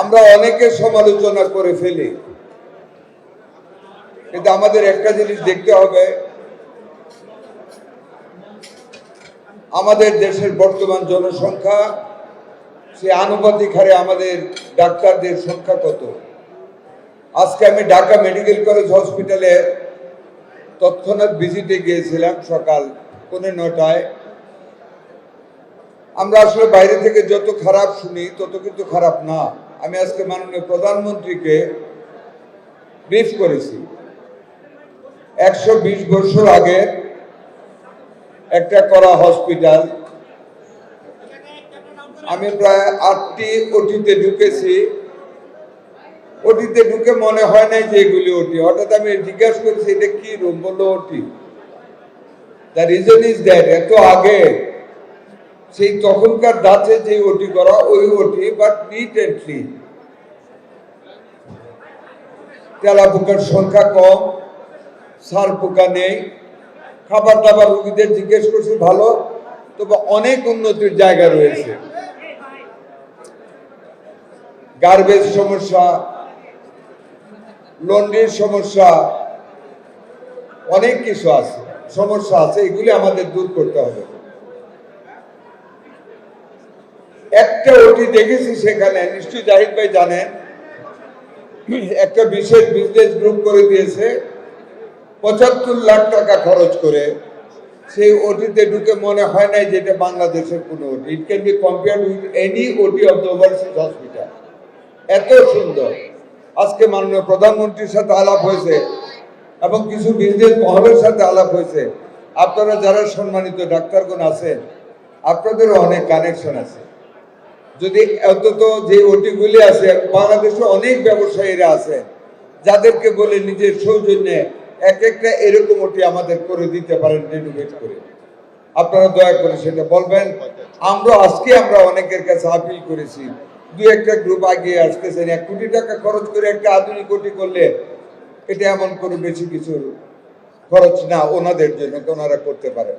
আমরা অনেকে সমালোচনা করে ফেলি, কিন্তু আমাদের একটা জিনিস দেখতে হবে, আমাদের দেশের বর্তমান জনসংখ্যা সে আনুপাতিক হারে আমাদের ডাক্তারদের সংখ্যা কত। আজকে আমি ঢাকা মেডিকেল কলেজ হসপিটালে তৎক্ষণাৎ ভিজিটে গিয়েছিলাম সকাল 9:30। আমরা আসলে বাইরে থেকে যত খারাপ শুনি তত কিন্তু খারাপ না। আমি আজকে মাননীয় প্রধানমন্ত্রীকে ব্রিফ করেছি। 120 বছর আগে একটা করা হসপিটাল, আমি প্রায় 8টি ওটিতে ঢুকেছি। ওটিতে ঢুকে মনে হয় নাই যে এগুলি ওটি। হঠাৎ আমি জিজ্ঞাসা করেছি এটা কি রুম, বললো ওটি। দ্য রিজন ইজ দ্যাট এত আগে সেই তখনকার ধাঁচে যে ওটি করা ওই ওটি, বাট নিট অ্যান্ড ক্লিন। তেলা পোকার সংখ্যা কম, সার পোকা নেই, খাবার দাবার রোগীদের জিজ্ঞেস করছি ভালো, তবে অনেক উন্নতির জায়গা রয়েছে। গার্বেজ সমস্যা, লন্ড্রির সমস্যা, অনেক কিছু আছে, সমস্যা আছে, এগুলি আমাদের দূর করতে হবে। একটা ওটি দেখেছি সেখানে, নিশ্চয়ই জাহিদ ভাই জানেন, একটা বিশেষ বিজনেস গ্রুপ করে দিয়েছে 75 লাখ টাকা খরচ করে। সেই ওটিতে ঢুকে মনে হয় নাই যে এটা বাংলাদেশের কোনো ওটি। It can be compared with any ওটি অফ দ্য ওভারসিজ হসপিটাল। এত সুন্দর। আজকে মাননীয় প্রধানমন্ত্রীর সাথে আলাপ হয়েছে এবং কিছু বিজনেস মহলের সাথে আলাপ হয়েছে। আপনারা যারা সম্মানিত ডাক্তারগণ আছেন, আপনাদেরও অনেক কানেকশন আছে। যদি অন্তত যে ওটিগুলি আছে, বাংলাদেশে অনেক ব্যবসায়ীরা আছে যাদেরকে বলে নিজের সৌজন্যে একটা এরকম ওটি আমাদের করে দিতে পারেন রেনোভেট করে। আপনারা দয়া করে সেটা বলবেন। আমরা অনেকের কাছে আপিল করেছি, 2-1টা গ্রুপ আগিয়ে আসতেছেন। 1 কোটি টাকা খরচ করে একটা আধুনিক ওটি করলে এটা এমন কোনো বেশি কিছু খরচ না ওনাদের জন্য, ওনারা করতে পারেন।